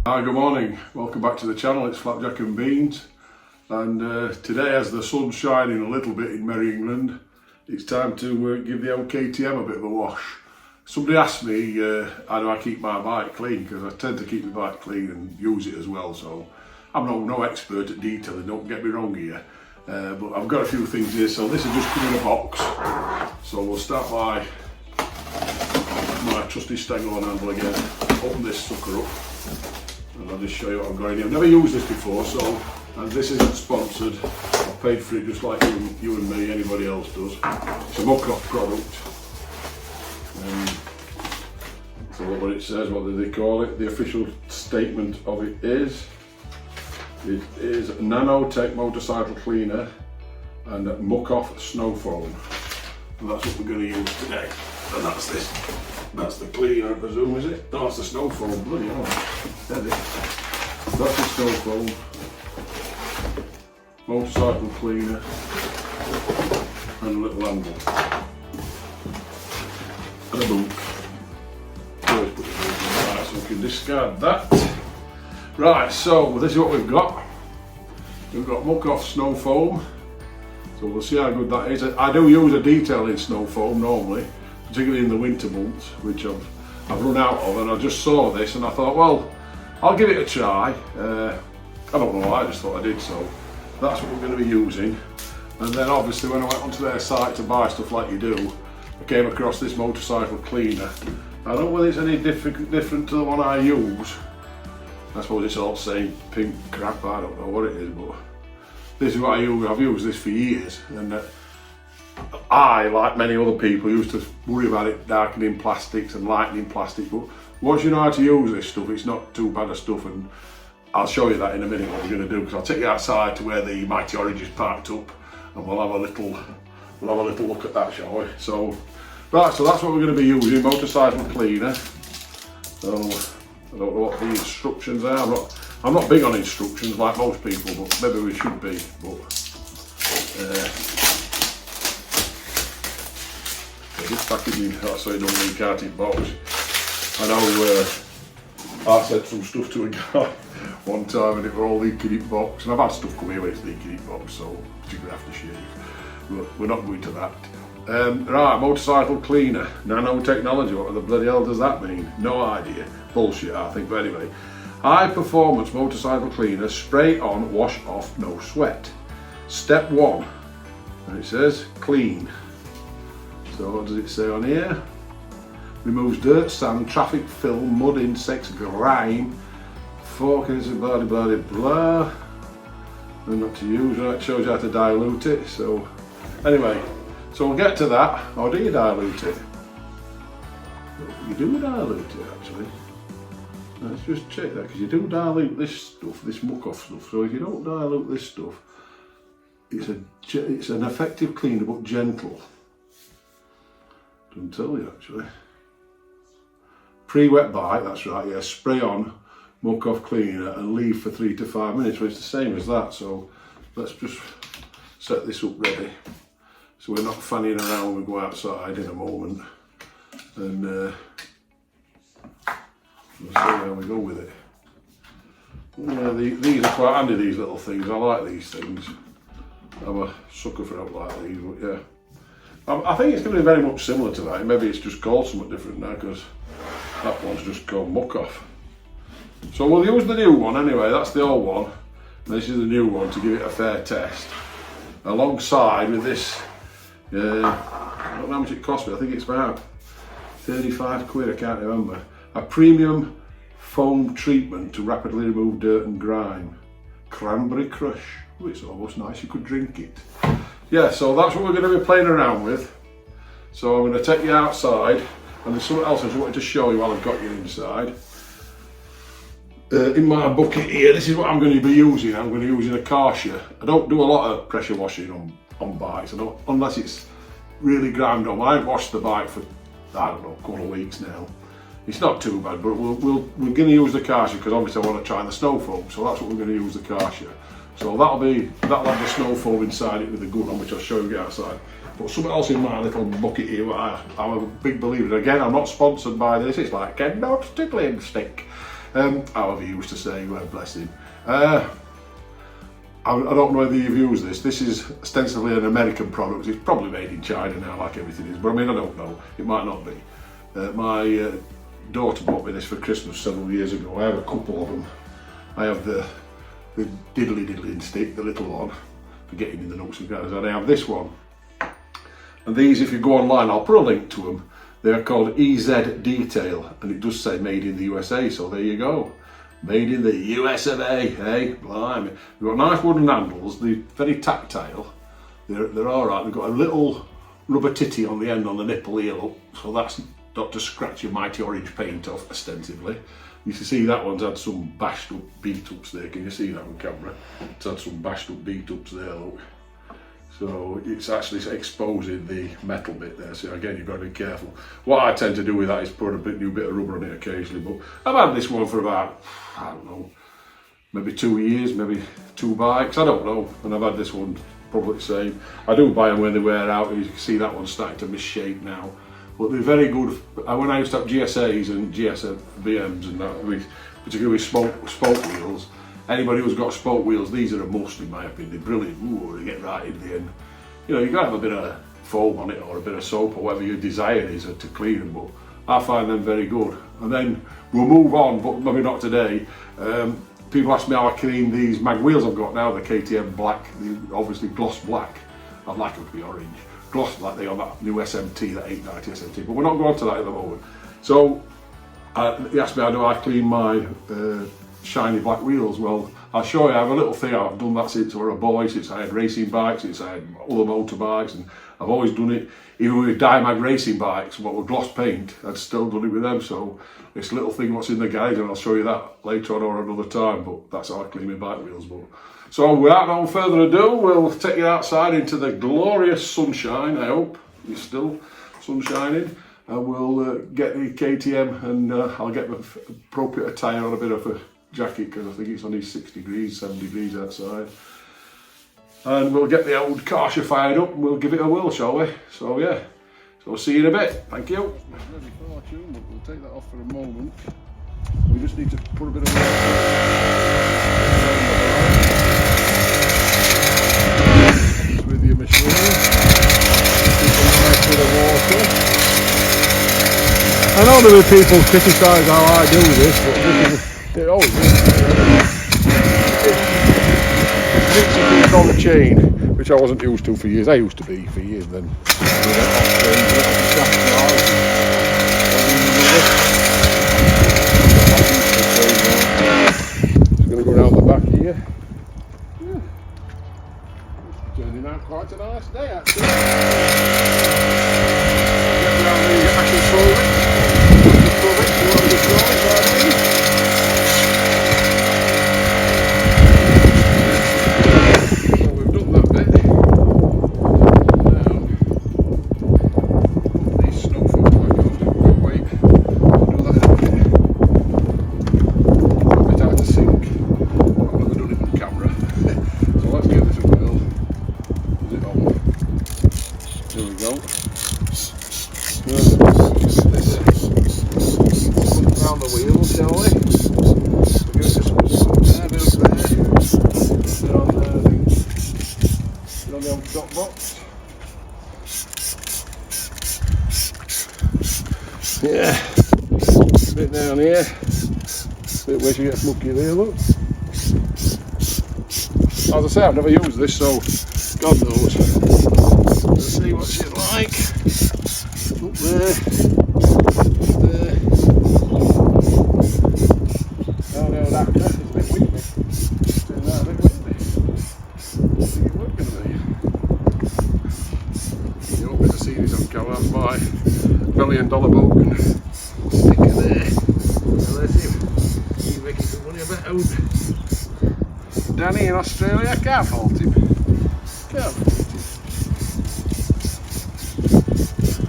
Hi, good morning. Welcome back to the channel. It's Flapjack and Beans, and today, as the sun's shining a little bit in Merry England, it's time to give the old KTM a bit of a wash. Somebody asked me how do I keep my bike clean, because I tend to keep my bike clean and use it as well, so I'm no expert at detailing, don't get me wrong here, but I've got a few things here. So this is just come in a box, so we'll start by my trusty Stengel handle again. Open this sucker up and I'll just show you what I've got in here. I've never used this before, so, and this isn't sponsored. I've paid for it just like you and me, anybody else does. It's a Muc Off product. So what it says, what do they call it? The official statement of it is nanotech motorcycle cleaner and Muc Off snow foam. And that's what we're going to use today. And that's this. That's the cleaner, I presume, is it? No, it's the snow foam. Bloody hell. That's the snow foam. Motorcycle cleaner. And a little handle. And a boot. Right, so we can discard that. Right, so this is what we've got. We've got Muc Off snow foam. So we'll see how good that is. I do use a detailing snow foam normally, particularly in the winter months, which I've run out of, and I just saw this and I thought, well, I'll give it a try. I don't know why, I just thought I did, so that's what we're going to be using. And then obviously when I went onto their site to buy stuff like you do, I came across this motorcycle cleaner. I don't know whether it's any different to the one I use. I suppose it's all the same pink crap, I don't know what it is, but this is what I use. I've used this for years, and I, like many other people, used to worry about it darkening plastics and lightening plastic, but once you know how to use this stuff, it's not too bad of stuff, and I'll show you that in a minute what we're going to do, because I'll take you outside to where the Mighty Orange is parked up, and we'll have a little look at that, shall we? So, right, so that's what we're going to be using, motorcycle cleaner. So, I don't know what the instructions are. I'm not big on instructions like most people, but maybe we should be. But this packaging, that's so you don't leak out in box. I know I said some stuff to a guy one time and it were all leaking in box, and I've had stuff come here where it's leaking in box, so particularly aftershave. But we're not going to that. Right, motorcycle cleaner, nanotechnology, what the bloody hell does that mean? No idea. Bullshit, I think, but anyway. High performance motorcycle cleaner, spray on, wash off, no sweat. Step 1, and it says clean. So what does it say on here? Removes dirt, sand, traffic film, mud, insects, grime, focus, blah blah blah blah. And not to use, right? It shows you how to dilute it. So anyway, so we'll get to that. Or do you dilute it? You do dilute it actually. Let's just check that, because you do dilute this stuff, this Muc Off stuff. So if you don't dilute this stuff, it's an effective cleaner but gentle. Doesn't tell you actually. Pre-wet bike, that's right, yeah. Spray on Muc Off cleaner and leave for 3 to 5 minutes. Well, it's the same as that. So let's just set this up ready, so we're not fanning around when we go outside in a moment. And we'll see how we go with it. Yeah, these are quite handy, these little things. I like these things. I'm a sucker for out like these, but yeah. I think it's going to be very much similar to that. Maybe it's just called something different now, because that one's just called Muc Off. So we'll use the new one anyway. That's the old one. This is the new one to give it a fair test. Alongside with this, I don't know how much it cost me. I think it's about 35 quid, I can't remember. A premium foam treatment to rapidly remove dirt and grime. Cranberry crush. Oh, it's almost nice, you could drink it. Yeah, so that's what we're going to be playing around with. So I'm going to take you outside, and there's something else I just wanted to show you while I've got you inside. In my bucket here, this is what I'm going to be using. I'm going to be using a Karcher. I don't do a lot of pressure washing on bikes, unless it's really grimed on. I've washed the bike for, I don't know, a couple of weeks now. It's not too bad, but we're going to use the Karcher because obviously I want to try the snow foam, so that's what we're going to use the Karcher. So that'll have the snow foam inside it with the gun on, which I'll show you outside. But something else in my little bucket here, I'm a big believer in. Again, I'm not sponsored by this, it's like Ken Dodd's tickling stick. However he used to say, well, bless him. I don't know whether you've used this. This is ostensibly an American product. It's probably made in China now, like everything is, but I mean, I don't know. It might not be. My daughter bought me this for Christmas several years ago. I have a couple of them. I have the diddly stick, the little one, for getting in the nooks and crannies, and I have this one. And these, if you go online, I'll put a link to them. They're called EZ Detail, and it does say made in the USA, so there you go. Made in the US of A, hey, blimey. They've got nice wooden handles, they're very tactile. They're alright. They've got a little rubber titty on the end on the nipple here, look, so that's not to scratch your Mighty Orange paint off, ostensibly. You can see that one's had some bashed up beat ups there. Can you see that on camera? It's had some bashed up beat ups there, look. So it's actually exposing the metal bit there. So again, you've got to be careful. What I tend to do with that is put a new bit of rubber on it occasionally. But I've had this one for about, I don't know, maybe 2 years, maybe 2 bikes, I don't know. And I've had this one probably the same. I do buy them when they wear out. You can see that one's starting to misshape now. But they're very good. When I used to have GSAs and BMs and that, particularly with spoke wheels, anybody who's got spoke wheels, these are a must in my opinion. They're brilliant. Ooh, they get right in the end. You know, you got to have a bit of foam on it or a bit of soap or whatever your desire is to clean them, but I find them very good. And then we'll move on, but maybe not today. People ask me how I clean these mag wheels I've got now, the KTM black, obviously gloss black. I'd like them to be orange. Gloss black, they on that new SMT, that 890 SMT, but we're not going to that at the moment. So he asked me how do I clean my shiny black wheels. Well, I'll show you. I have a little thing. I've done that since I was a boy, since I had racing bikes, since I had other motorbikes, and I've always done it. Even with Dimag racing bikes, what with gloss paint, I'd still done it with them. So this little thing what's in the guide, and I'll show you that later on or another time, but that's how I clean my bike wheels. But so without no further ado, we'll take you outside into the glorious sunshine. I hope it's still sun shining, and we'll get the KTM, and I'll get the appropriate attire on, a bit of a jacket, because I think it's only 6 degrees, 7 degrees outside. And we'll get the old Karsha fired up and we'll give it a whirl, shall we? So yeah, so we'll see you in a bit. Thank you. Ready for tune, but we'll take that off for a moment. We just need to put a bit of water with your machine. Nice bit of water. I know there are people criticise how I do this, but this is it always is. It's on the chain, which I wasn't used to for years. I used to be for years then. Just going to go down the back here. Yeah. It's turning out quite a nice day actually. Get around the actual throwing. Yeah, a bit down here, a bit where she gets mucky there, look. As I say, I've never used this, so God knows. Let's see what she's like. Up there, there. Oh no, that crest is a bit windy. Turn that a bit windy. I think it's working there. You're hoping to see this on camera. That's my $1 million bogan sticker there. So let's see making some money about Danny in Australia. Can't fault him. Can't fault him.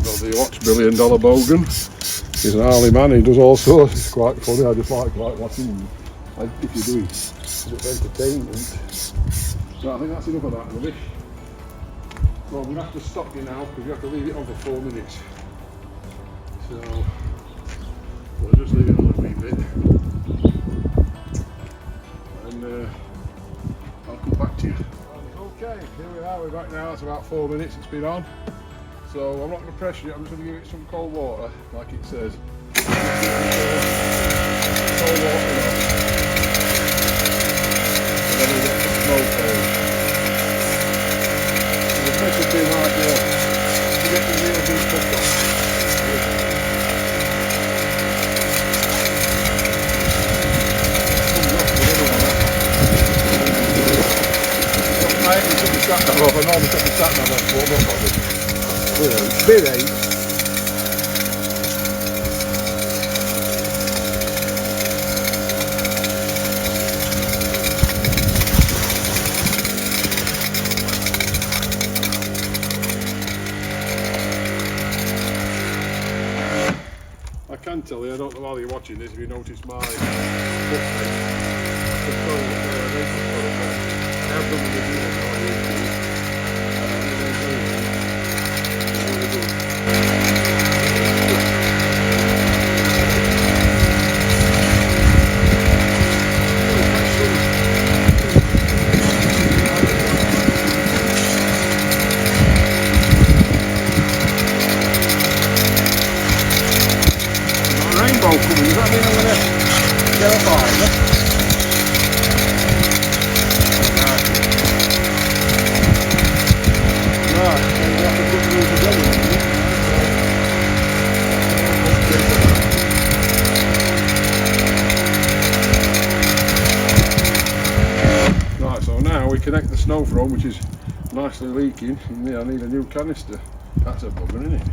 Well, do you watch $1 million bogan? He's an Harley man, he does all sorts. It's quite funny. I just like watching him. Like if you do a bit of entertainment. So I think that's enough of that rubbish. Well, we're going to have to stop you now because we have to leave it on for 4 minutes. So we'll just leave it on a wee bit. we are, we're back now. It's about 4 minutes it's been on. So I'm not going to pressure it, I'm just going to give it some cold water, like it says. Cold water on. And then we'll get some smoke on. So the pressure's been like here to get the wheels and stuff off. I took the sat nav off. I normally took the sat nav off, but I'm not bothered. Bit 8. I can tell you, I don't know while you're watching this, if you notice my footprint. I have done the video on YouTube. Rainbow coming, does that mean I'm going to get a fiver? Right, so now we connect the snow foam, which is nicely leaking, and I need a new canister. That's a bugger, isn't it?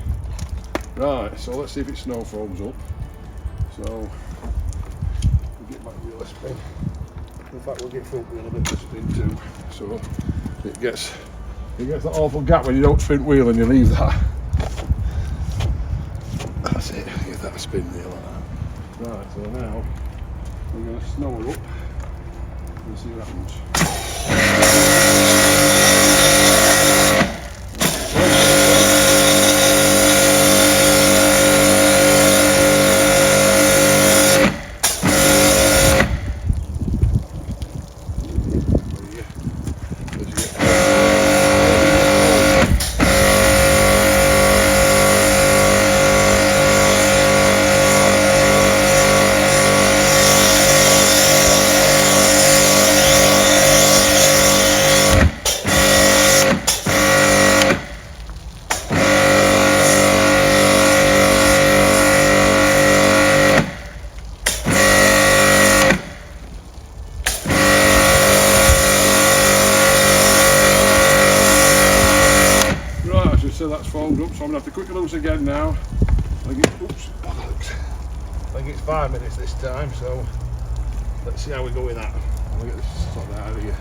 Right, so let's see if it snow foams up. So we'll get my wheel a spin. In fact, we'll get front wheel a bit of spin too. So it gets that awful gap when you don't sprint wheel and you leave that. That's it, get that a spin wheel like that. Right, so now we're going to snow her up and see what happens. So that's foamed up, so I'm going to have to quick loose again now. I think it's 5 minutes this time, so let's see how we go with that. I'll get this sorted out of here.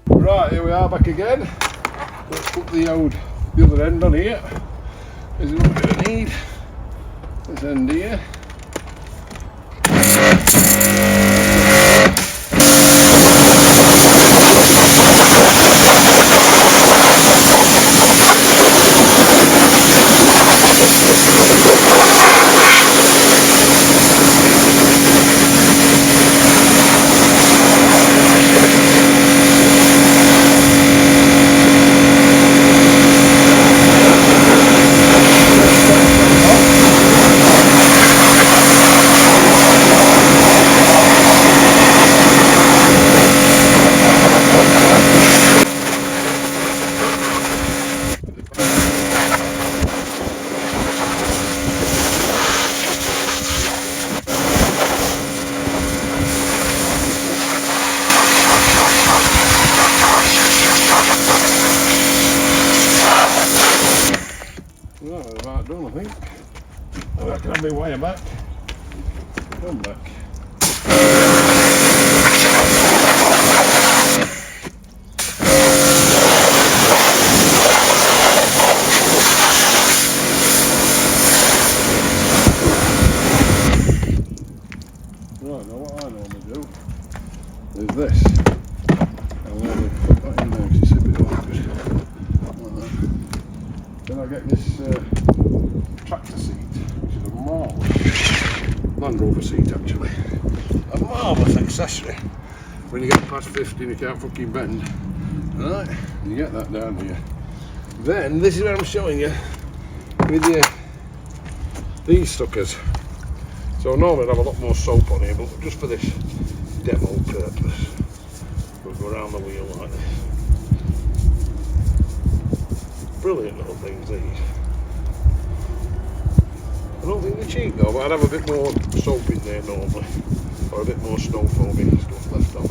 Right, here we are back again. Let's put the other end on here. There's a little bit of need. This end here. About done, I think. I reckon I'll be way back. Come back. Right, now what I normally do is this. I'll normally put that in there because it's a bit awkward. Like that. Then I get this tractor seat, which is a marvellous Land Rover seat actually. A marvellous accessory when you get past 50 and you can't fucking bend. Right, you get that down here. Then this is what I'm showing you with these suckers. So normally I'd have a lot more soap on here, but just for this demo purpose, we'll go around the wheel like this. Brilliant little things these. I don't think they're cheap though, but I'd have a bit more soap in there normally, or a bit more snow foaming stuff left on.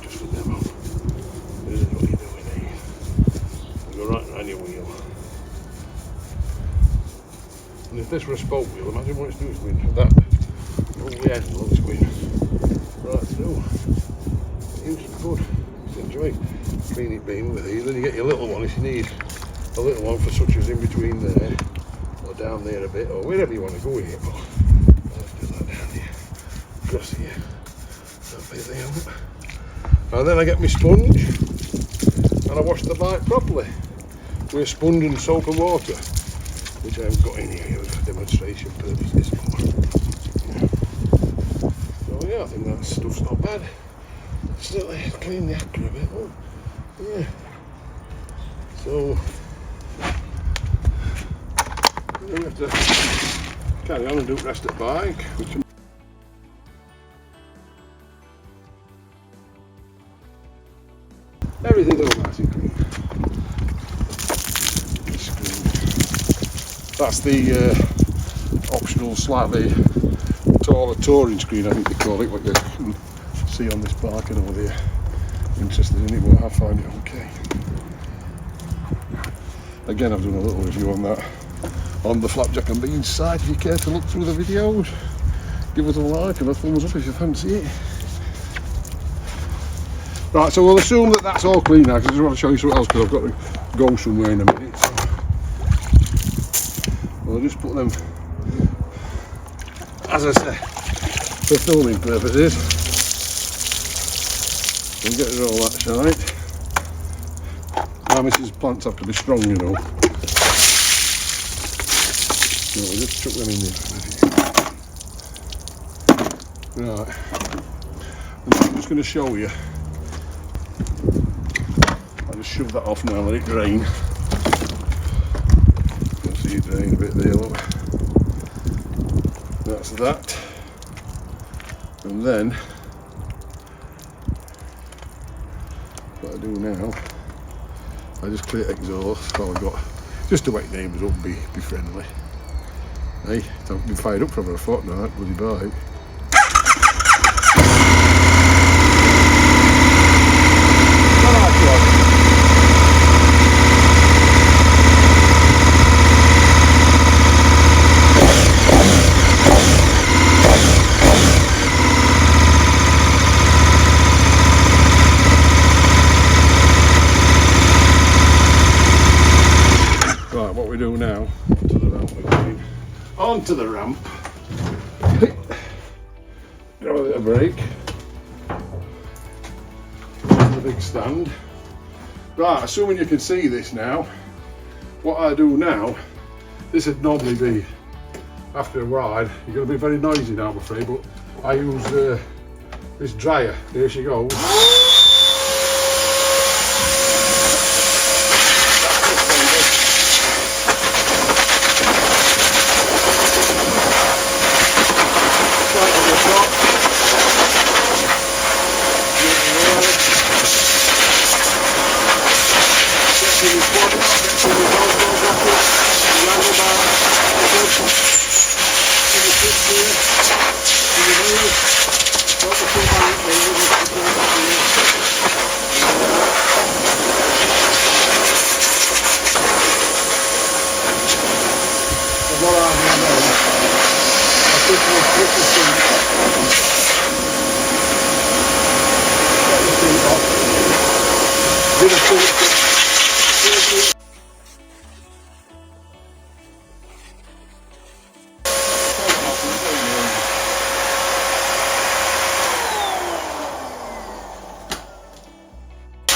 Just for demo. This is what you're doing here. You go right around your wheel. And if this were a spoke wheel, imagine what it's doing with that. All the end looks going right through. It's good. Just enjoy clean it being with these. Then you get your little one if you need a little one for such as in between there, or down there a bit, or wherever you want to go with it. But let's do that down here. Across here. That bit there. And then I get my sponge and I wash the bike properly with a sponge and soap and water, which I've got in here for demonstration purposes. So yeah, I think that stuff's not bad. Still clean the actor a bit. Oh, yeah. So we have to carry on and do the rest of the bike. Everything's all nice and clean. That's the optional slightly taller touring screen, I think they call it, what you can see on this bike. I don't know whether you're interested in it, but I find it okay. Again, I've done a little review on that on the Flapjack and Beans site. If you care to look through the videos, give us a like and a thumbs up if you fancy it. Right, so we'll assume that that's all clean now, because I just want to show you something else, because I've got to go somewhere in a minute. So we'll just put them, as I say, for filming purposes. We'll get rid of all that shite. Now Mrs. plants have to be strong, you know. So we'll just chuck them in there. Right. And I'm just going to show you. I'll just shove that off now and let it drain. You can see it drain a bit there, look. That's that. And then what I do now, I just clear exhaust. All I've got just to wake neighbours up and be friendly. Hey, I've been fired up for about a fortnight, bloody bike. What we do now, onto the ramp, grab a bit of brake, the big stand. Right, assuming you can see this now, what I do now, this would normally be after a ride, you're going to be very noisy now I'm afraid, but I use this dryer. There she goes.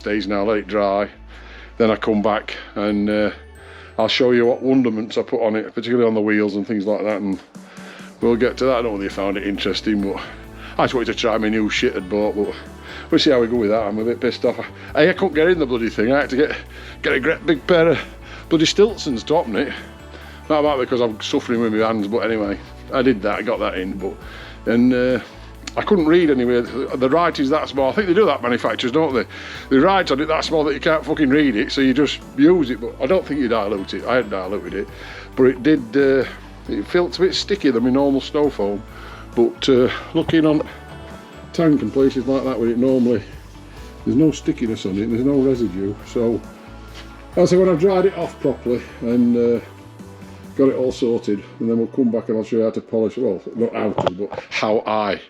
Days now, let it dry, then I come back and I'll show you what wonderments I put on it, particularly on the wheels and things like that, and we'll get to that. I don't know whether you found it interesting, but I just wanted to try my new shit I'd bought, but we'll see how we go with that. I'm a bit pissed off. I couldn't get in the bloody thing. I had to get a great big pair of bloody Stiltsons to open it. That might be because I'm suffering with my hands, but anyway, I did that, I got that in, and I couldn't read anyway. The writing's that small. I think they do that, manufacturers, don't they? They write on it that small that you can't fucking read it, so you just use it, but I don't think you dilute it. I hadn't diluted it, but it did, it felt a bit stickier than my normal snow foam, but looking on tank and places like that with it normally, there's no stickiness on it, there's no residue, so I'll say when I've dried it off properly and got it all sorted, and then we'll come back and I'll show you how to polish, well, not how to, but how I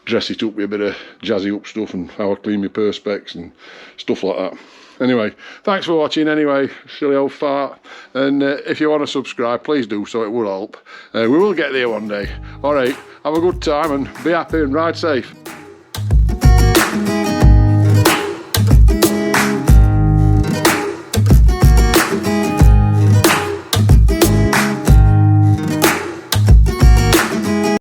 dress it up with a bit of jazzy up stuff and how I clean my perspex and stuff like that. Anyway, thanks for watching anyway, silly old fart, and if you want to subscribe, please do so, it will help. We will get there one day. Alright, have a good time and be happy and ride safe.